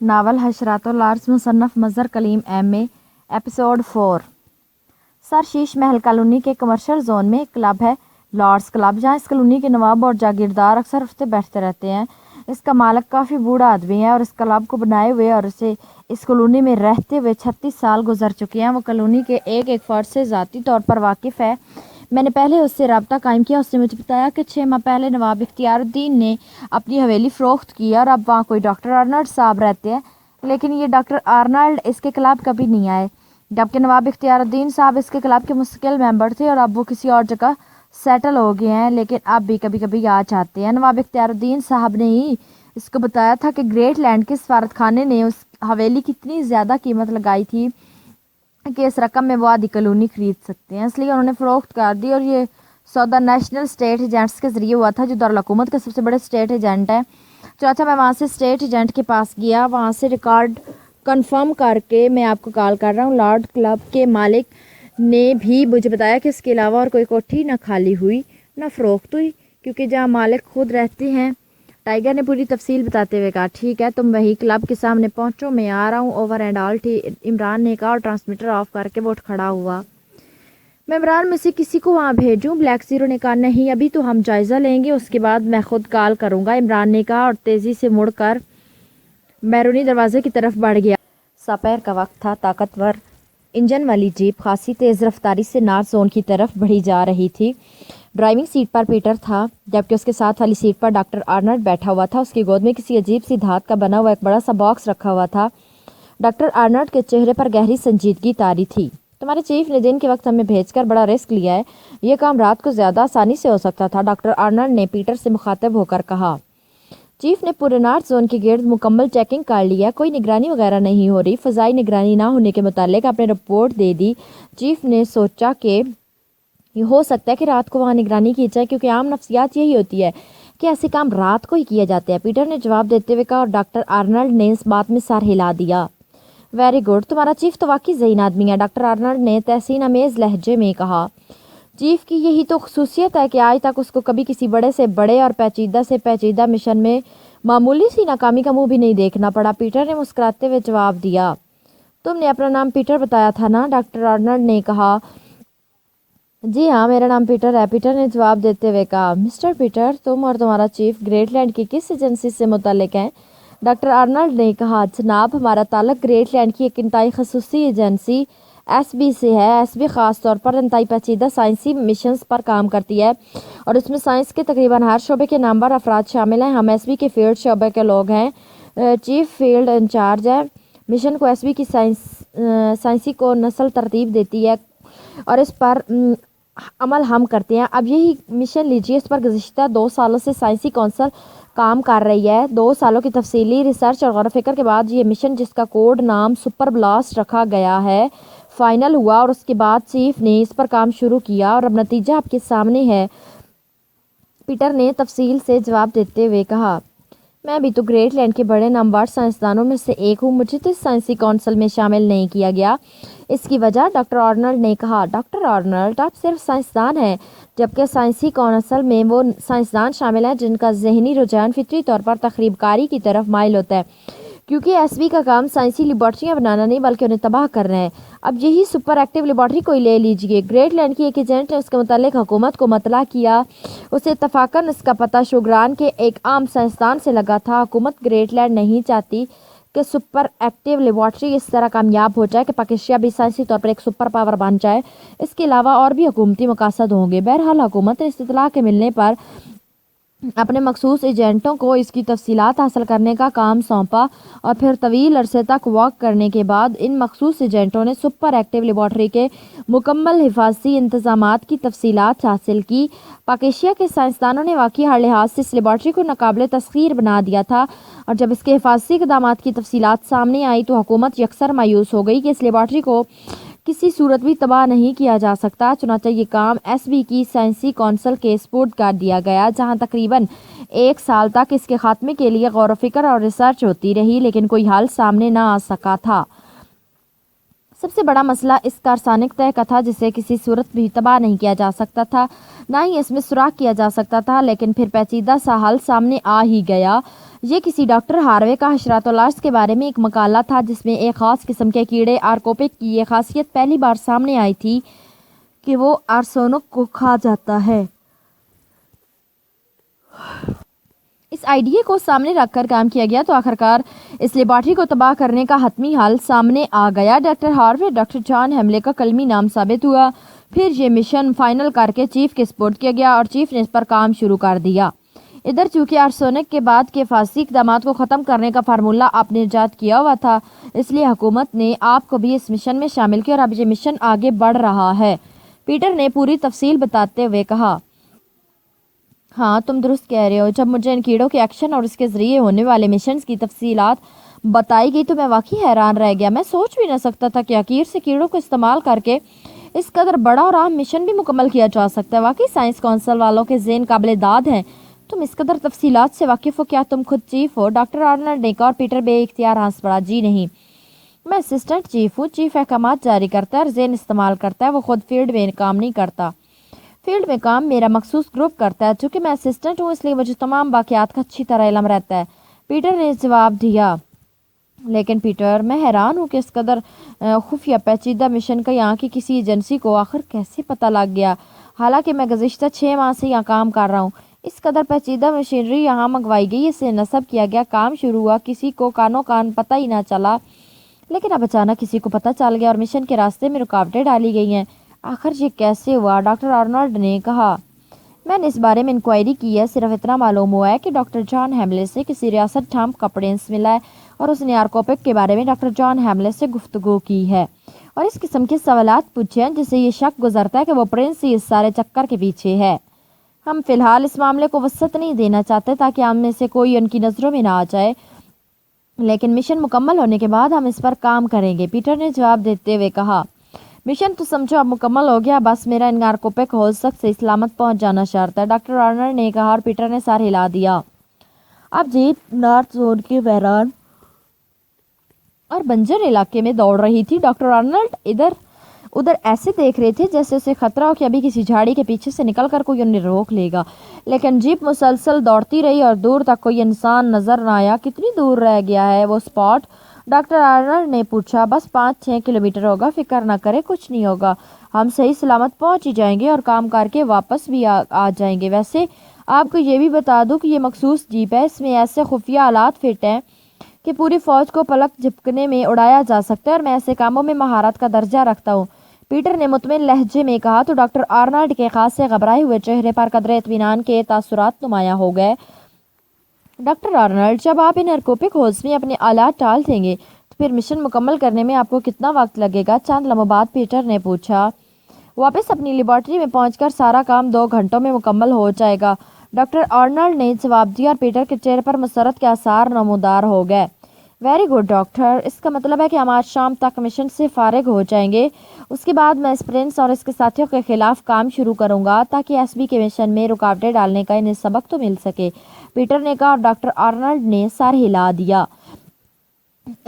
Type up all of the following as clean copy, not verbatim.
Novel حشرات الارض مصنف مظہر کلیم M اے episode 4 سر شیش Mahal colony کے کمرشل زون میں ایک کلب ہے لارڈز کلب، جہاں اس کالونی کے نواب اور جاگیردار اکثر اٹھتے بیٹھتے رہتے ہیں۔ اس کا مالک کافی بوڑھا آدمی ہے اور اس کلب کو بنائے ہوئے اور اسے اس کالونی میں رہتے ہوئے 36 سال گزر چکے ہیں۔ وہ کالونی کے ایک ایک فرد سے ذاتی طور پر واقف ہے۔ میں نے پہلے اس سے رابطہ قائم کیا۔ اس نے مجھے بتایا کہ 6 ماہ پہلے نواب اختیار الدین نے اپنی حویلی فروخت کی اور اب وہاں کوئی ڈاکٹر آرنلڈ صاحب رہتے ہیں، لیکن یہ ڈاکٹر آرنلڈ اس کے کلب کبھی نہیں آئے، جبکہ نواب اختیار الدین صاحب اس کے کلب کے مستقل ممبر تھے اور اب وہ کسی اور جگہ سیٹل ہو گئے ہیں، لیکن اب بھی کبھی کبھی آ جاتے ہیں۔ نواب اختیار الدین صاحب نے ہی اس کو بتایا تھا کہ گریٹ لینڈ کے سفارت خانے نے اس حویلی کی اتنی زیادہ قیمت لگائی تھی کہ اس رقم میں وہ آدھی کالونی خرید سکتے ہیں، اس لیے انہوں نے فروخت کر دی اور یہ سودا نیشنل اسٹیٹ ایجنٹس کے ذریعے ہوا تھا، جو دارالحکومت کے سب سے بڑے اسٹیٹ ایجنٹ ہیں۔ چوتھا میں وہاں سے اسٹیٹ ایجنٹ کے پاس گیا، وہاں سے ریکارڈ کنفرم کر کے میں آپ کو کال کر رہا ہوں۔ لارڈ کلب کے مالک نے بھی مجھے بتایا کہ اس کے علاوہ اور کوئی کوٹھی نہ خالی ہوئی نہ فروخت ہوئی، کیونکہ جہاں مالک خود رہتے ہیں۔ ٹائیگر نے پوری تفصیل بتاتے ہوئے کہا، ٹھیک ہے، تم وہی کلب کے سامنے پہنچو، میں آ رہا ہوں۔ اوور اینڈ آل عمران نے کہا اور ٹرانسمیٹر آف کر کے وہ اٹھ کھڑا ہوا۔ میں عمران میں سے کسی کو وہاں بھیجوں؟ بلیک زیرو نے کہا، نہیں، ابھی تو ہم جائزہ لیں گے، اس کے بعد میں خود کال کروں گا، عمران نے کہا اور تیزی سے مڑ کر بیرونی دروازے کی طرف بڑھ گیا۔ سپہر کا وقت تھا۔ طاقتور انجن والی جیپ خاصی تیز رفتاری سے نارتھ زون کی طرف بڑھی جا رہی تھی۔ ڈرائیونگ سیٹ پر پیٹر تھا، جبکہ اس کے ساتھ والی سیٹ پر ڈاکٹر آرنلڈ بیٹھا ہوا تھا۔ اس کی گود میں کسی عجیب سی دھات کا بنا ہوا ایک بڑا سا باکس رکھا ہوا تھا۔ ڈاکٹر آرنلڈ کے چہرے پر گہری سنجیدگی طاری تھی۔ تمہارے چیف نے دن کے وقت ہمیں بھیج کر بڑا رسک لیا ہے، یہ کام رات کو زیادہ آسانی سے ہو سکتا تھا، ڈاکٹر آرنلڈ نے پیٹر سے مخاطب ہو کر کہا۔ چیف نے پورے نارتھ زون کے گرد مکمل چیکنگ کر لیا، کوئی نگرانی وغیرہ نہیں ہو رہی، فضائی نگرانی نہ ہونے کے متعلق آپ نے رپورٹ دے دی۔ چیف نے سوچا کہ یہ ہو سکتا ہے کہ رات کو وہاں نگرانی کی جائے، کیونکہ عام نفسیات یہی ہوتی ہے کہ ایسے کام رات کو ہی کیے جاتے ہیں، پیٹر نے جواب دیتے ہوئے کہا، اور ڈاکٹر آرنلڈ نے اس بات میں سر ہلا دیا۔ ویری گڈ، تمہارا چیف تو واقعی ذہین آدمی ہے، ڈاکٹر آرنلڈ نے تحسین آمیز لہجے میں کہا۔ چیف کی یہی تو خصوصیت ہے کہ آج تک اس کو کبھی کسی بڑے سے بڑے اور پیچیدہ سے پیچیدہ مشن میں معمولی سی ناکامی کا منہ بھی نہیں دیکھنا پڑا، پیٹر نے مسکراتے ہوئے جواب دیا۔ تم نے اپنا نام پیٹر بتایا تھا نا؟ ڈاکٹر آرنلڈ نے کہا۔ جی ہاں، میرا نام پیٹر ہے، پیٹر نے جواب دیتے ہوئے کہا۔ مسٹر پیٹر، تم اور تمہارا چیف گریٹ لینڈ کی کس ایجنسی سے متعلق ہیں؟ ڈاکٹر آرنلڈ نے کہا، جناب، ہمارا تعلق گریٹ لینڈ کی ایک انتہائی خصوصی ایجنسی ایس بی سے ہے۔ ایس بی خاص طور پر انتہائی پیچیدہ سائنسی مشنز پر کام کرتی ہے اور اس میں سائنس کے تقریباً ہر شعبے کے نامور افراد شامل ہیں۔ ہم ایس بی کے فیلڈ شعبے کے لوگ ہیں۔ چیف فیلڈ انچارج ہے، مشن کو ایس بی کی سائنسی کو نسل ترتیب دیتی ہے اور اس پر عمل ہم کرتے ہیں۔ اب یہی مشن لیجیے، اس پر گزشتہ 2 سالوں سے سائنسی کونسل کام کر رہی ہے۔ 2 سالوں کی تفصیلی ریسرچ اور غور و فکر کے بعد یہ مشن، جس کا کوڈ نام سپر بلاسٹ رکھا گیا ہے، فائنل ہوا اور اس کے بعد چیف نے اس پر کام شروع کیا اور اب نتیجہ آپ کے سامنے ہے، پیٹر نے تفصیل سے جواب دیتے ہوئے کہا۔ میں بھی تو گریٹ لینڈ کے بڑے نامور سائنسدانوں میں سے ایک ہوں، مجھے تو اس سائنسی کونسل میں شامل نہیں کیا گیا۔ اس کی وجہ؟ ڈاکٹر آرنلڈ نے کہا۔ ڈاکٹر آرنلڈ، آپ صرف سائنسدان ہیں، جبکہ سائنسی کونسل میں وہ سائنسدان شامل ہیں جن کا ذہنی رجحان فطری طور پر تخریب کاری کی طرف مائل ہوتا ہے، کیونکہ ایس بی کا کام سائنسی لیبارٹریاں بنانا نہیں بلکہ انہیں تباہ کرنا ہے۔ اب یہی سپر ایکٹیو لیبارٹری کو ہی لے لیجیے۔ گریٹ لینڈ کی ایک ایجنٹ نے اس کے متعلق حکومت کو مطلع کیا، اسے اتفاقاً اس کا پتہ شوگران کے ایک عام سائنسدان سے لگا تھا۔ حکومت گریٹ لینڈ نہیں چاہتی کہ سپر ایکٹیو لیبارٹری اس طرح کامیاب ہو جائے کہ پاکستان بھی سائنسی طور پر ایک سپر پاور بن جائے۔ اس کے علاوہ اور بھی حکومتی مقاصد ہوں گے۔ بہرحال حکومت نے اس اطلاع کے ملنے پر اپنے مخصوص ایجنٹوں کو اس کی تفصیلات حاصل کرنے کا کام سونپا اور پھر طویل عرصے تک ورک کرنے کے بعد ان مخصوص ایجنٹوں نے سپر ایکٹیو لیبارٹری کے مکمل حفاظتی انتظامات کی تفصیلات حاصل کی۔ پاکستان کے سائنسدانوں نے واقعی ہر لحاظ سے اس لیبارٹری کو ناقابل تسخیر بنا دیا تھا اور جب اس کے حفاظتی اقدامات کی تفصیلات سامنے آئی تو حکومت یکسر مایوس ہو گئی کہ اس لیبارٹری کو کسی صورت بھی تباہ نہیں کیا جا سکتا۔ چنانچہ یہ کام ایس بی کی سائنسی کونسل کے سپرد کر دیا گیا، جہاں تقریباً 1 سال تک اس کے خاتمے کے لیے غور و فکر اور ریسرچ ہوتی رہی، لیکن کوئی حل سامنے نہ آ سکا تھا۔ سب سے بڑا مسئلہ اس کارسانک طے کا تھا، جسے کسی صورت بھی تباہ نہیں کیا جا سکتا تھا، نہ ہی اس میں سراغ کیا جا سکتا تھا، لیکن پھر پیچیدہ سا حل سامنے آ ہی گیا۔ یہ کسی ڈاکٹر ہاروے کا حشرات الارض کے بارے میں ایک مقالہ تھا جس میں ایک خاص قسم کے کیڑے آرکوپک کی یہ خاصیت پہلی بار سامنے آئی تھی کہ وہ آرسینک کو کھا جاتا ہے۔ اس آئیڈیا کو سامنے رکھ کر کام کیا گیا تو آخرکار اس لیبارٹری کو تباہ کرنے کا حتمی حل سامنے آ گیا۔ ڈاکٹر ہاروے ڈاکٹر جان ہیملے کا کلمی نام ثابت ہوا۔ پھر یہ مشن فائنل کر کے چیف کے سپورٹ کیا گیا اور چیف نے اس پر کام شروع کر دیا۔ ادھر چونکہ آرسینک کے بعد کے حفاظتی اقدامات کو ختم کرنے کا فارمولہ آپ نے ایجاد کیا ہوا تھا، اس لیے حکومت نے آپ کو بھی اس مشن میں شامل کیا اور اب یہ مشن آگے بڑھ رہا ہے۔ پیٹر نے پوری تفصیل بتاتے ہوئے کہا، ہاں تم درست کہہ رہے ہو۔ جب مجھے ان کیڑوں کے ایکشن اور اس کے ذریعے ہونے والے مشنز کی تفصیلات بتائی گئی تو میں واقعی حیران رہ گیا۔ میں سوچ بھی نہ سکتا تھا کہ آخر سے کیڑوں کو استعمال کر کے اس قدر بڑا اور اہم مشن بھی مکمل کیا جا سکتا ہے۔ واقعی سائنس کونسل والوں کے ذہن قابل داد ہیں۔ تم اس قدر تفصیلات سے واقف ہو؟ کیا تم خود چیف ہو؟ ڈاکٹر آرنلڈ نے کہا اور پیٹر بے اختیار ہنس پڑا۔ جی نہیں، میں اسسٹنٹ چیف ہوں۔ چیف احکامات جاری کرتا ہے اور ذہن استعمال کرتا ہے، وہ خود فیلڈ میں کام نہیں کرتا۔ فیلڈ میں کام میرا مخصوص گروپ کرتا ہے۔ چونکہ میں اسسٹنٹ ہوں اس لیے مجھے تمام باقیات کا اچھی طرح علم رہتا ہے، پیٹر نے جواب دیا۔ لیکن پیٹر، میں حیران ہوں کہ اس قدر خفیہ پیچیدہ مشن کا یہاں کی کسی ایجنسی کو آخر کیسے پتہ لگ گیا، حالانکہ میں گزشتہ 6 ماہ سے یہاں کام کر رہا ہوں۔ اس قدر پیچیدہ مشینری یہاں منگوائی گئی، اسے نصب کیا گیا، کام شروع ہوا، کسی کو کانوں کان پتہ ہی نہ چلا، لیکن اب اچانک کسی کو پتہ چل گیا اور مشن کے راستے میں رکاوٹیں ڈالی گئی ہیں۔ آخر یہ کیسے ہوا؟ ڈاکٹر آرنلڈ نے کہا، میں نے اس بارے میں انکوائری کی ہے۔ صرف اتنا معلوم ہوا ہے کہ ڈاکٹر جان ہیملے سے کسی ریاست ٹھمپ کا پرنس ملا ہے اور اس نے آرکوپک کے بارے میں ڈاکٹر جان ہیملے سے گفتگو کی ہے اور اس قسم کے سوالات پوچھے ہیں جس سے یہ شک گزرتا ہے کہ وہ پرنس ہی اس سارے چکر کے پیچھے ہے۔ ہم فی الحال اس معاملے کو وسعت نہیں دینا چاہتے تاکہ ہم میں سے کوئی ان کی نظروں میں نہ آ جائے، لیکن مشن مکمل ہونے کے بعد ہم اس پر کام کریں گے، پیٹر نے جواب دیتے ہوئے کہا۔ مشن تو سمجھو اب مکمل ہو گیا، بس میرا ان آرکوپک ہولز تک سے سلامت پہنچ جانا شرط ہے، ڈاکٹر آرنلڈ نے کہا اور پیٹر نے سر ہلا دیا۔ اب جیپ نارتھ زون کے ویران اور بنجر علاقے میں دوڑ رہی تھی۔ ڈاکٹر آرنلڈ ادھر ایسے دیکھ رہے تھے جیسے اسے خطرہ ہو کہ ابھی کسی جھاڑی کے پیچھے سے نکل کر کوئی انہیں روک لے گا، لیکن جیپ مسلسل دوڑتی رہی اور دور تک کوئی انسان نظر نہ آیا۔ کتنی دور رہ گیا ہے وہ اسپاٹ؟ ڈاکٹر آرنلڈ نے پوچھا۔ بس 5-6 کلومیٹر ہوگا، فکر نہ کرے، کچھ نہیں ہوگا، ہم صحیح سلامت پہنچ ہی جائیں گے اور کام کر کے واپس بھی آ جائیں گے۔ ویسے آپ کو یہ بھی بتا دوں کہ یہ مخصوص جیپ ہے، اس میں ایسے خفیہ آلات فٹ ہیں کہ پوری فوج کو پلک جھپکنے میں اڑایا جا سکتا ہے اور میں ایسے کاموں میں مہارت کا درجہ رکھتا ہوں، پیٹر نے مطمئن لہجے میں کہا۔ تو ڈاکٹر آرنلڈ کے خاص سے گھبرائے ہوئے چہرے پر قدرے اطمینان کے تاثرات نمایاں ہو گئے۔ ڈاکٹر آرنلڈ، جب آپ ان آرکوپک ہولز میں اپنے آلات ڈال دیں گے تو پھر مشن مکمل کرنے میں آپ کو کتنا وقت لگے گا؟ چند لمحوں بعد پیٹر نے پوچھا۔ واپس اپنی لیبارٹری میں پہنچ کر سارا کام 2 گھنٹوں میں مکمل ہو جائے گا، ڈاکٹر آرنلڈ نے جواب دیا اور پیٹر کے چہرے پر مسرت کے آثار نمودار ہو گئے۔ ویری گڈ ڈاکٹر، اس کا مطلب ہے کہ ہم آج شام تک مشن سے فارغ ہو جائیں گے، اس کے بعد میں اس پرنس اور اس کے ساتھیوں کے خلاف کام شروع کروں گا تاکہ ایس بی کے مشن میں رکاوٹیں ڈالنے کا انہیں سبق تو مل سکے، پیٹر نے کہا اور ڈاکٹر آرنلڈ نے سر ہلا دیا۔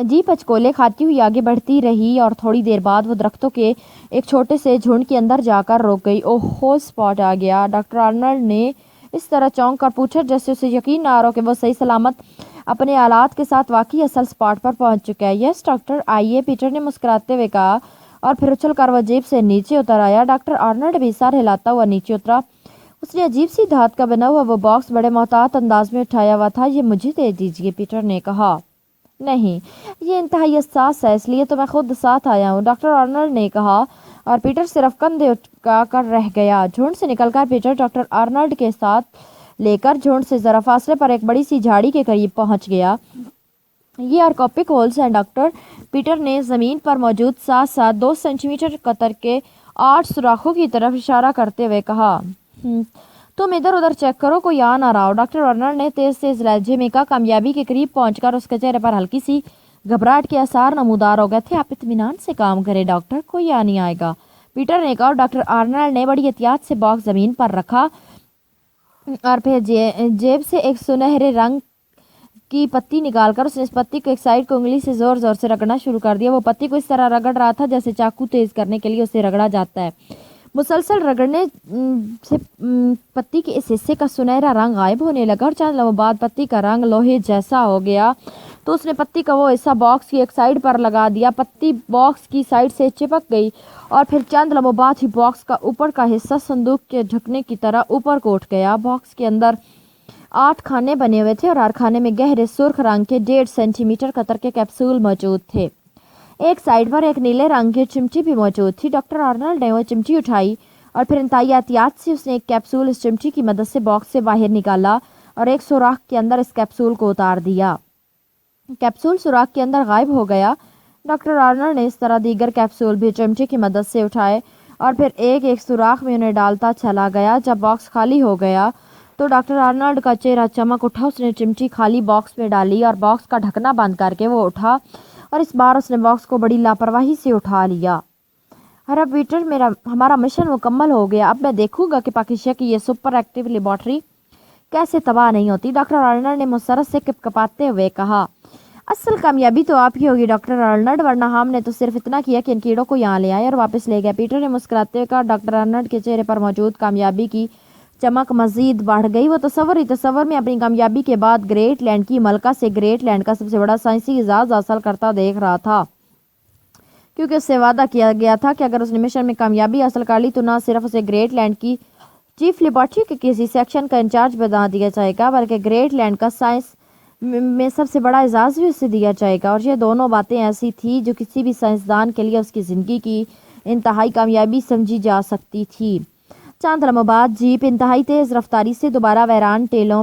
جیپ پچکولے کھاتی ہوئی آگے بڑھتی رہی اور تھوڑی دیر بعد وہ درختوں کے ایک چھوٹے سے جھنڈ کے اندر جا کر رک گئی۔ اوہ ہو، اسپاٹ آ گیا! ڈاکٹر آرنلڈ نے اس طرح چونک کر پوچھا جیسے اسے یقین نہ ہو کہ وہ صحیح سلامت اپنے آلات کے ساتھ واقعی اصل اسپاٹ پر پہنچ چکا ہے۔ یس ڈاکٹر، آئیے، پیٹر نے مسکراتے ہوئے کہا اور پھر اچھل کر وہ جیپ سے نیچے اتر آیا۔ ڈاکٹر آرنلڈ بھی سر ہلاتا ہوا نیچے اترا۔ اس نے عجیب سی دھات کا بنا ہوا وہ باکس بڑے محتاط انداز میں اٹھایا ہوا تھا۔ یہ مجھے دے دیجیے، پیٹر نے کہا۔ نہیں، یہ انتہائی حساس ہے، اس لیے تو میں خود ساتھ آیا ہوں، ڈاکٹر آرنلڈ نے کہا اور پیٹر صرف کندھے اٹھا کر رہ گیا۔ جھنڈ سے نکل کر پیٹر ڈاکٹر آرنلڈ کے ساتھ لے کر جھنڈ سے ذرا فاصلے پر ایک بڑی سی جھاڑی کے قریب پہنچ گیا۔ یہ آرکوپک ہولز ہیں ڈاکٹر، پیٹر نے زمین پر موجود ساتھ 2 سینٹی میٹر قطر کے 8 سوراخوں کی طرف اشارہ کرتے ہوئے کہا۔ تم ادھر ادھر چیک کرو، کوئی آ نہ رہا ہو، ڈاکٹر آرنلڈ نے تیز لہجے میں کہا۔ کامیابی کے قریب پہنچ کر اس کے چہرے پر ہلکی سی گھبراہٹ کے آثار نمودار ہو گئے تھے۔ آپ اطمینان سے کام کریں ڈاکٹر، کوئی آ نہیں آئے گا، پیٹر نے کہا اور ڈاکٹر آرنلڈ نے بڑی احتیاط سے باکس زمین پر رکھا اور پھر جیب سے ایک سنہرے رنگ کی پتی نکال کر اس نے اس پتی کو ایک سائڈ کو انگلی سے زور سے رگڑنا شروع کر دیا۔ وہ پتی کو اس طرح رگڑ رہا تھا جیسے چاقو تیز کرنے کے لیے اسے رگڑا جاتا ہے۔ مسلسل رگڑنے سے پتی کے اس حصے کا سنہرا رنگ غائب ہونے لگا اور چند لمحوں بعد پتی کا رنگ لوہے جیسا ہو گیا تو اس نے پتی کا وہ حصہ باکس کی ایک سائیڈ پر لگا دیا۔ پتی باکس کی سائیڈ سے چپک گئی اور پھر چند لمحوں بعد ہی باکس کا اوپر کا حصہ صندوق کے ڈھکنے کی طرح اوپر کو اٹھ گیا۔ باکس کے اندر 8 کھانے بنے ہوئے تھے اور ہر کھانے میں گہرے سرخ رنگ کے 1.5 سینٹی میٹر قطر کے کیپسول موجود تھے۔ ایک سائیڈ پر ایک نیلے رنگ کی چمٹی بھی موجود تھی۔ ڈاکٹر آرنلڈ نے وہ چمٹی اٹھائی اور پھر انتہائی احتیاط سے اس نے ایک کیپسول اس چمٹی کی مدد سے باکس سے باہر نکالا اور ایک سوراخ کے اندر اس کیپسول کو اتار دیا۔ کیپسول سوراخ کے اندر غائب ہو گیا۔ ڈاکٹر آرنلڈ نے اس طرح دیگر کیپسول بھی چمچے کی مدد سے اٹھائے اور پھر ایک ایک سوراخ میں انہیں ڈالتا چلا گیا۔ جب باکس خالی ہو گیا تو ڈاکٹر آرنلڈ کا چہرہ چمک اٹھا۔ اس نے چمچی خالی باکس میں ڈالی اور باکس کا ڈھکنا بند کر کے وہ اٹھا اور اس بار اس نے باکس کو بڑی لاپرواہی سے اٹھا لیا۔ ارے پیٹر، ہمارا مشن مکمل ہو گیا۔ اب میں دیکھوں گا کہ پاکیزہ کی یہ سپر ایکٹیو لیبارٹری کیسے تباہ نہیں ہوتی، ڈاکٹر آرنلڈ نے مسرت سے کپکپاتے ہوئے کہا۔ اصل کامیابی تو آپ کی ہوگی ڈاکٹر آرنلڈ، ورنہ ہم نے تو صرف اتنا کیا کہ ان کیڑوں کو یہاں لے آئے اور واپس لے گئے۔ پیٹر نے مسکراتے ہوئے کہا۔ ڈاکٹر آرنلڈ کے چہرے پر موجود کامیابی کی چمک مزید بڑھ گئی۔ وہ تصور میں اپنی کامیابی کے بعد گریٹ لینڈ کی ملکہ سے گریٹ لینڈ کا سب سے بڑا سائنسی اعزاز حاصل کرتا دیکھ رہا تھا، کیونکہ اس سے وعدہ کیا گیا تھا کہ اگر اس نے مشن میں کامیابی حاصل کر لی تو نہ صرف اسے گریٹ لینڈ کی چیف لیبارٹری کے کسی سیکشن کا انچارج بنا دیا جائے گا، بلکہ گریٹ لینڈ کا سائنس میں سب سے بڑا اعزاز بھی اسے دیا جائے گا۔ اور یہ دونوں باتیں ایسی تھی جو کسی بھی سائنسدان کے لیے اس کی زندگی کی انتہائی کامیابی سمجھی جا سکتی تھی۔ چند لمحوں بعد جیپ انتہائی تیز رفتاری سے دوبارہ ویران ٹیلوں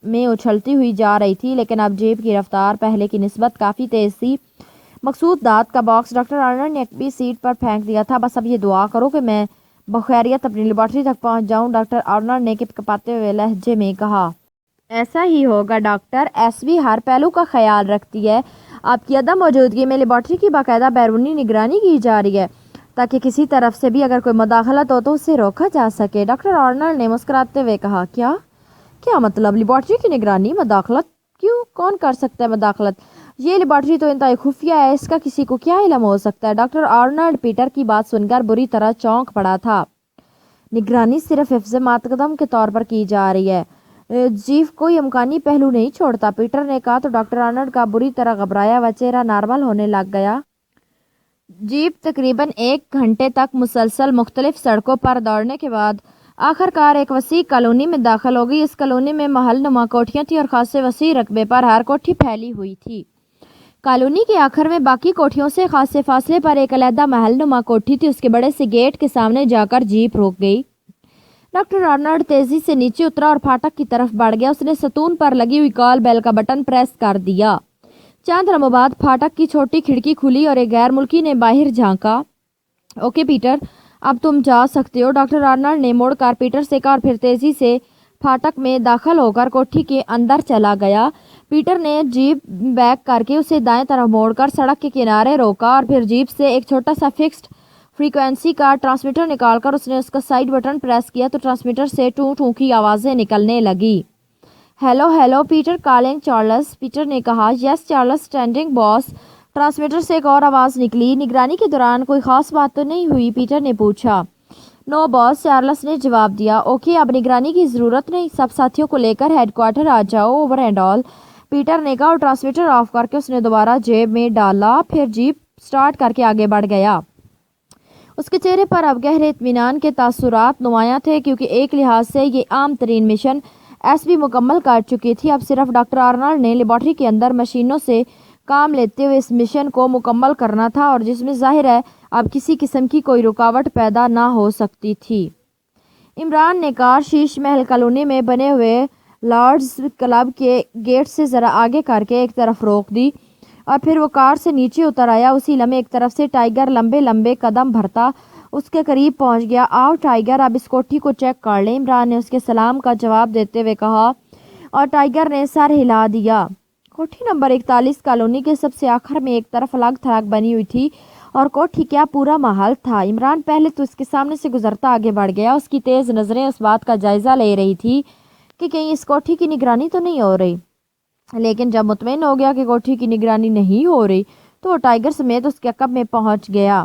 میں اچھلتی ہوئی جا رہی تھی، لیکن اب جیپ کی رفتار پہلے کی نسبت کافی تیز تھی۔ مقصود دانت کا باکس ڈاکٹر آرنلڈ نے ایک بھی سیٹ پر پھینک دیا تھا۔ بس اب یہ دعا کرو کہ میں بخیریت اپنی لیبارٹری تک پہنچ جاؤں، ڈاکٹر آرنلڈ نے کپکپاتے ہوئے لہجے میں کہا۔ ایسا ہی ہوگا ڈاکٹر، ایس وی ہر پہلو کا خیال رکھتی ہے۔ آپ کی عدم موجودگی میں لیبارٹری کی باقاعدہ بیرونی نگرانی کی جا رہی ہے تاکہ کسی طرف سے بھی اگر کوئی مداخلت ہو تو اسے روکا جا سکے۔ ڈاکٹر آرنلڈ نے مسکراتے ہوئے کہا۔ کیا مطلب؟ لیبارٹری کی نگرانی؟ مداخلت؟ کیوں؟ کون کر سکتا ہے مداخلت؟ یہ لیبارٹری تو انتہائی خفیہ ہے، اس کا کسی کو کیا علم ہو سکتا ہے؟ ڈاکٹر آرنلڈ پیٹر کی بات سن کر بری طرح چونک پڑا تھا۔ نگرانی صرف حفظ مقدم کے طور پر کی جا رہی ہے، جیف کوئی امکانی پہلو نہیں چھوڑتا، پیٹر نے کہا تو ڈاکٹر آرنلڈ کا بری طرح گھبرایا ہوا چہرہ نارمل ہونے لگ گیا۔ جیپ تقریباً 1 گھنٹے تک مسلسل مختلف سڑکوں پر دوڑنے کے بعد آخر کار ایک وسیع کالونی میں داخل ہو گئی۔ اس کالونی میں محل نما کوٹھیاں تھیں اور خاصے وسیع رقبے پر ہر کوٹھی پھیلی ہوئی تھی۔ کالونی کے آخر میں باقی کوٹھیوں سے خاصے فاصلے پر ایک علیحدہ محل نما کوٹھی تھی۔ اس کے بڑے سے گیٹ کے سامنے جا کر جیپ روک گئی۔ ڈاکٹر آرنلڈ تیزی سے نیچے اترا اور پھاٹک کی طرف بڑھ گیا۔ اس نے ستون پر لگی ہوئی کال بیل کا بٹن پریس کر دیا۔ چند لمحوں بعد پھاٹک کی چھوٹی کھڑکی کھلی اور ایک غیر ملکی نے باہر جھانکا۔ اوکے پیٹر، اب تم جا سکتے ہو، ڈاکٹر آرنلڈ نے مڑ کر پیٹر سے کہا اور پھر تیزی سے پھاٹک میں داخل ہو کر کوٹھی کے اندر چلا گیا۔ پیٹر نے جیپ بیک کر کے اسے دائیں طرف موڑ کر سڑک کے کنارے روکا اور پھر جیپ سے ایک چھوٹا سا فکسڈ فریکوینسی کا ٹرانسمیٹر نکال کر اس نے اس کا سائیڈ بٹن پریس کیا تو ٹرانسمیٹر سے ٹوں ٹوں کی آوازیں نکلنے لگی۔ Hello Peter calling Charles, Peter نے کہا۔ یس چارلس اسٹینڈنگ باس۔ ٹرانسمیٹر سے ایک اور آواز نکلی۔ نگرانی کے دوران کوئی خاص بات تو نہیں ہوئی؟ پیٹر نے پوچھا۔ نو باس، چارلس نے جواب دیا۔ اوکے، اب نگرانی کی ضرورت نہیں، سب ساتھیوں کو لے کر ہیڈ کوارٹر آ جاؤ، اوور اینڈ آل، پیٹر نے کہا اور ٹرانسمیٹر آف کر کے اس نے دوبارہ جیب میں ڈالا، پھر جیپ سٹارٹ کر کے آگے بڑھ گیا۔ اس کے چہرے پر اب گہرے اطمینان کے تاثرات نمایاں تھے، کیونکہ ایک لحاظ سے یہ عام ترین مشن ایس بی مکمل کر چکی تھی۔ اب صرف ڈاکٹر آرنلڈ نے لیبارٹری کے اندر مشینوں سے کام لیتے ہوئے اس مشن کو مکمل کرنا تھا، اور جس میں ظاہر ہے اب کسی قسم کی کوئی رکاوٹ پیدا نہ ہو سکتی تھی۔ عمران نے کار شیش محل کالونی میں بنے ہوئے لارڈز کلب کے گیٹ سے ذرا آگے کر کے ایک طرف روک دی اور پھر وہ کار سے نیچے اتر آیا۔ اسی لمحے ایک طرف سے ٹائیگر لمبے لمبے قدم بھرتا اس کے قریب پہنچ گیا۔ آؤ ٹائیگر، اب اس کوٹھی کو چیک کر لیں، عمران نے اس کے سلام کا جواب دیتے ہوئے کہا اور ٹائیگر نے سر ہلا دیا۔ کوٹھی نمبر 41 کالونی کے سب سے آخر میں ایک طرف الگ تھلگ بنی ہوئی تھی اور کوٹھی کیا پورا محل تھا۔ عمران پہلے تو اس کے سامنے سے گزرتا آگے بڑھ گیا۔ اس کی تیز نظریں اس بات کا جائزہ لے رہی تھی کہ کہیں اس کوٹھی کی نگرانی تو نہیں ہو رہی، لیکن جب مطمئن ہو گیا کہ کوٹھی کی نگرانی نہیں ہو رہی تو وہ ٹائیگر سمیت اس کے عقب میں پہنچ گیا۔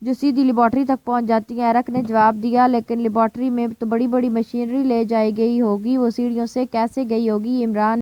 جو سیدھی لیبارٹری تک پہنچ جاتی ہیں۔ ایرک نے جواب دیا، لیکن لیبارٹری میں تو بڑی بڑی مشینری لے جائی گئی ہوگی، وہ سیڑھیوں سے کیسے گئی ہوگی؟ عمران